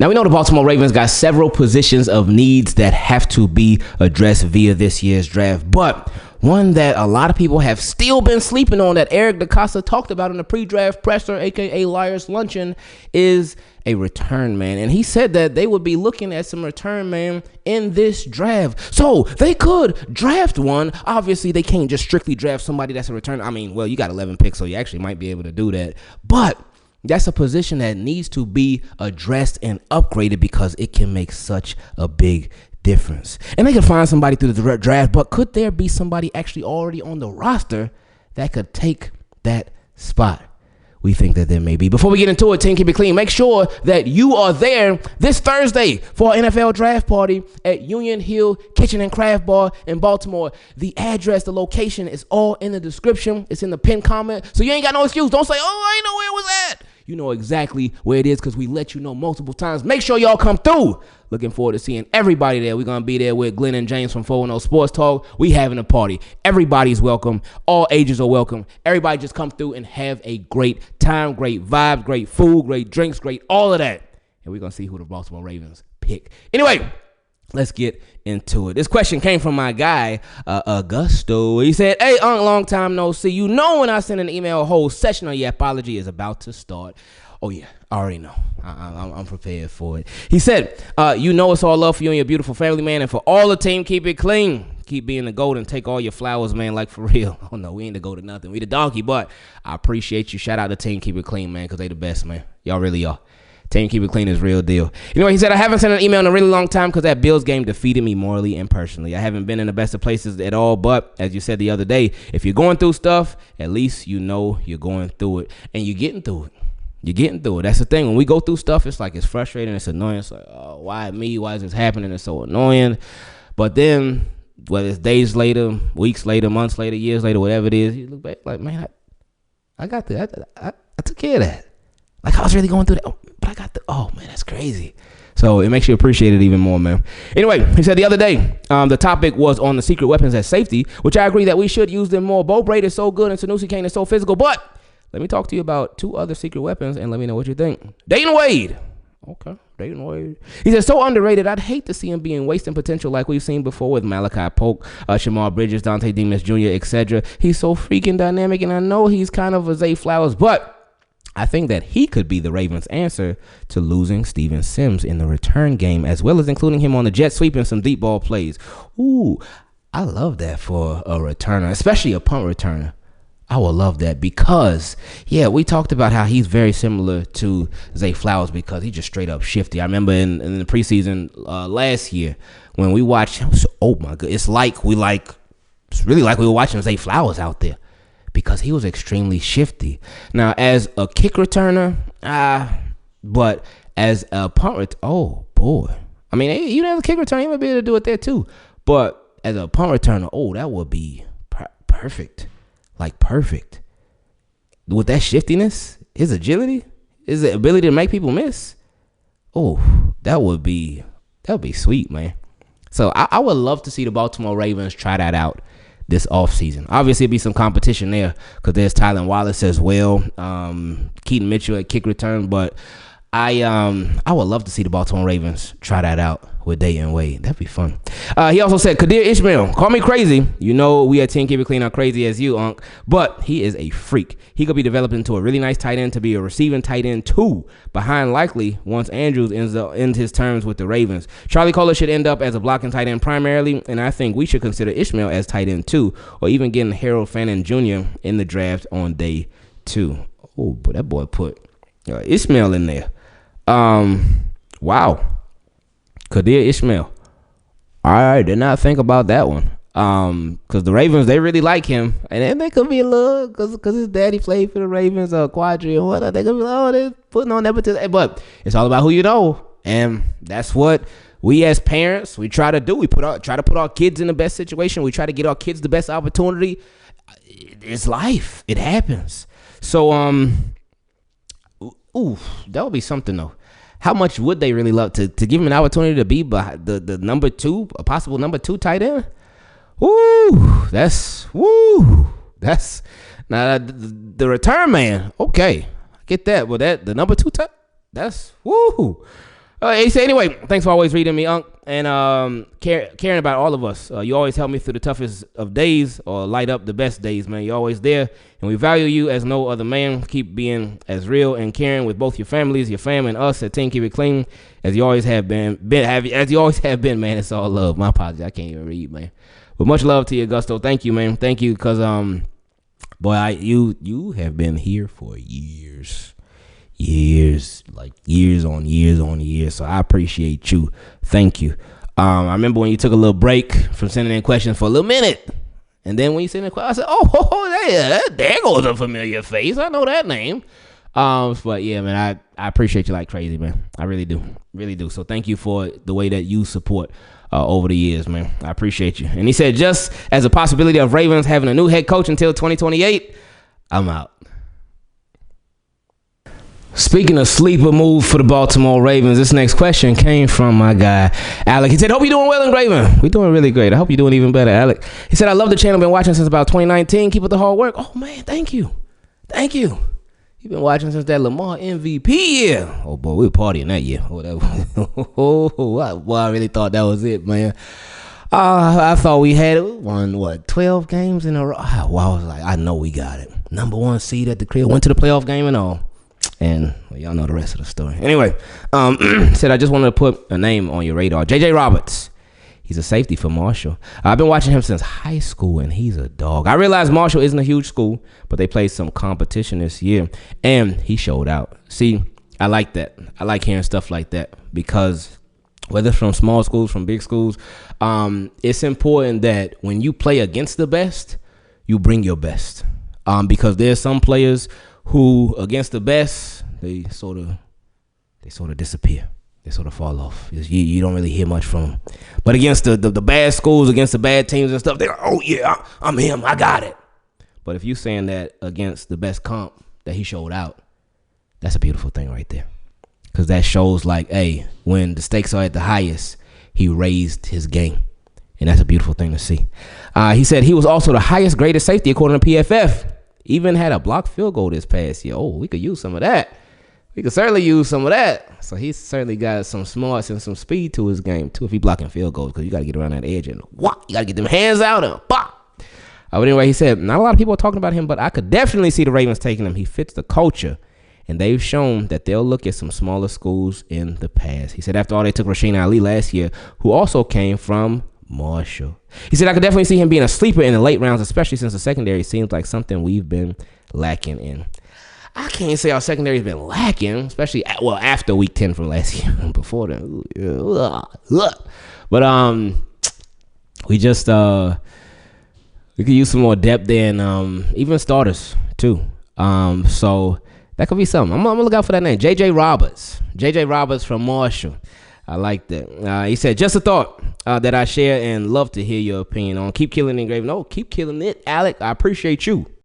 Now, we know the Baltimore Ravens got several positions of needs that have to be addressed via this year's draft, but one that a lot of people have still been sleeping on that Eric DeCosta talked about in the pre-draft presser, aka Liars Luncheon, is a return man. And he said that they would be looking at some return man in this draft. So they could draft one. Obviously, they can't just strictly draft somebody that's a return. I mean, well, you got 11 picks, so you actually might be able to do that. But that's a position that needs to be addressed and upgraded because it can make such a big difference. And they can find somebody through the draft, but could there be somebody actually already on the roster that could take that spot? We think that there may be. Before we get into it, Team Keep It Clean, make sure that you are there this Thursday for our NFL draft party at Union Hill Kitchen and Craft Bar in Baltimore. The address, the location is all in the description. It's in the pinned comment. So you ain't got no excuse. Don't say, oh, I ain't know where it was at. You know exactly where it is because we let you know multiple times. Make sure y'all come through. Looking forward to seeing everybody there. We're going to be there with Glenn and James from 410 Sports Talk. We having a party. Everybody's welcome. All ages are welcome. Everybody just come through and have a great time, great vibes, great food, great drinks, great all of that. And we're going to see who the Baltimore Ravens pick. Anyway, let's get into it. This question came from my guy, Augusto. He said, hey, long time no see. You know when I send an email, a whole session on your apology is about to start. Oh, yeah, I already know. I'm prepared for it. He said, you know it's all love for you and your beautiful family, man, and for all the team, keep it clean. Keep being the GOAT and take all your flowers, man, like for real. Oh, no, we ain't the GOAT or nothing. We the donkey, but I appreciate you. Shout out to Team Keep It Clean, man, because they the best, man. Y'all really are. Team Keep It Clean is real deal. Anyway, he said, I haven't sent an email in a really long time because that Bills game defeated me morally and personally. I haven't been in the best of places at all, but as you said the other day, if you're going through stuff, at least you know you're going through it, and you're getting through it. You're getting through it. That's the thing. When we go through stuff, it's like it's frustrating. It's annoying. It's like, oh, why me? Why is this happening? It's so annoying. But then, whether it's days later, weeks later, months later, years later, whatever it is, you look back like, man, I got that. I took care of that. Like, I was really going through that. But I got oh, man, that's crazy. So it makes you appreciate it even more, man. Anyway, he said the other day, the topic was on the secret weapons at safety, which I agree that we should use them more. Bo Braid is so good and Sanusi Kane is so physical, but let me talk to you about two other secret weapons and let me know what you think. Dayton Wade. Okay, Dayton Wade. He said, so underrated. I'd hate to see him being wasting potential like we've seen before with Malachi Polk, Shamar Bridges, Dante Demas Jr., etc. He's so freaking dynamic, and I know he's kind of a Zay Flowers, but I think that he could be the Ravens' answer to losing Steven Sims in the return game, as well as including him on the jet sweep and some deep ball plays. Ooh, I love that for a returner, especially a punt returner. I would love that because, yeah, we talked about how he's very similar to Zay Flowers because he's just straight up shifty. I remember in the preseason last year when we watched him, oh my God, it's really like we were watching Zay Flowers out there because he was extremely shifty. Now, as a kick returner, but as a punt oh boy. I mean, even as a kick returner, he might be able to do it there too. But as a punt returner, oh, that would be perfect. Like perfect. With that shiftiness, his agility, his ability to make people miss. Oh, that would be sweet, man. So I would love to see the Baltimore Ravens try that out this offseason. Obviously, it'll be some competition there because there's Tylan Wallace as well. Keaton Mitchell at kick return, but I would love to see the Baltimore Ravens try that out with Dayton Wade. That'd be fun. He also said, Kadir Ishmael, call me crazy. You know we at Team Keep It Clean are crazy as you, Unc. But he is a freak. He could be developed into a really nice tight end to be a receiving tight end too, behind likely once Andrews ends his terms with the Ravens. Charlie Kohler should end up as a blocking tight end primarily, and I think we should consider Ishmael as tight end too, or even getting Harold Fannin Jr. in the draft on day 2. Oh, but that boy put Ishmael in there. Wow. Kadir Ishmael. All right, did not think about that one. Because the Ravens, they really like him, and then they could be a little because his daddy played for the Ravens, Quadri and whatnot. They could be like, oh, they're putting on nepotism, but it's all about who you know, and that's what we as parents we try to do. We try to put our kids in the best situation. We try to get our kids the best opportunity. It's life. It happens. So that would be something though. How much would they really love to give him an opportunity to be the number 2, a possible number 2 tight end? That's now the return man. Okay, I get that. But the number 2 tight, that's woo. He said, anyway, thanks for always reading me, Unc, and caring about all of us. You always help me through the toughest of days or light up the best days, man. You're always there, and we value you as no other man. Keep being as real and caring with both your families, your fam, and us at Team Keep It Clean, as you always have been, as you always have been, man. It's all love. My apologies, I can't even read, man. But much love to you, Augusto. Thank you, man. Thank you, because, boy, you have been here for years, like years on years. So I appreciate you. Thank you. I remember when you took a little break from sending in questions for a little minute, and then when you sent in questions, I said, "Oh, yeah, there goes a familiar face. I know that name." But yeah, man, I appreciate you like crazy, man. I really do. So thank you for the way that you support over the years, man. I appreciate you. And he said, just as a possibility of Ravens having a new head coach until 2028, I'm out. Speaking of sleeper move for the Baltimore Ravens, this next question came from my guy, Aleck. He said, hope you're doing well, Ingraven. We're doing really great. I hope you're doing even better, Aleck. He said, I love the channel. Been watching since about 2019. Keep up the hard work. Oh, man, thank you. You've been watching since that Lamar MVP year. Oh, boy, we were partying that year. Boy, I really thought that was it, man. I thought we had won, 12 games in a row? Wow, I was like, I know we got it. Number one seed at the crib. Went to the playoff game and all. And well, y'all know the rest of the story. Anyway, said I just wanted to put a name on your radar. J.J. Roberts. He's a safety for Marshall. I've been watching him since high school, and he's a dog. I realize Marshall isn't a huge school, but they played some competition this year, and he showed out. See, I like that. I like hearing stuff like that because whether it's from small schools, from big schools, it's important that when you play against the best, you bring your best. Because there's some players who against the best, they sort of disappear. They sort of fall off. You don't really hear much from them. But against the bad schools, against the bad teams and stuff, they're like, oh, yeah, I'm him. I got it. But if you're saying that against the best comp that he showed out, that's a beautiful thing right there. Because that shows like, hey, when the stakes are at the highest, he raised his game. And that's a beautiful thing to see. He said he was also the highest graded safety according to PFF. Even had a blocked field goal this past year. Oh, we could use some of that. We could certainly use some of that. So he's certainly got some smarts and some speed to his game, too, if he's blocking field goals, because you got to get around that edge and what? You got to get them hands out and pop. But anyway, he said, not a lot of people are talking about him, but I could definitely see the Ravens taking him. He fits the culture, and they've shown that they'll look at some smaller schools in the past. He said, after all, they took Rasheen Ali last year, who also came from Marshall. He said, I could definitely see him being a sleeper in the late rounds, especially since the secondary seems like something we've been lacking in. I can't say our secondary's been lacking, especially after week 10 from last year. Before then, but we just we could use some more depth there and even starters too. So that could be something. I'm gonna look out for that name, J.J. Roberts. J.J. Roberts from Marshall. I like that. He said, just a thought that I share and love to hear your opinion on. Keep killing it, Ingraven. No, keep killing it, Aleck. I appreciate you.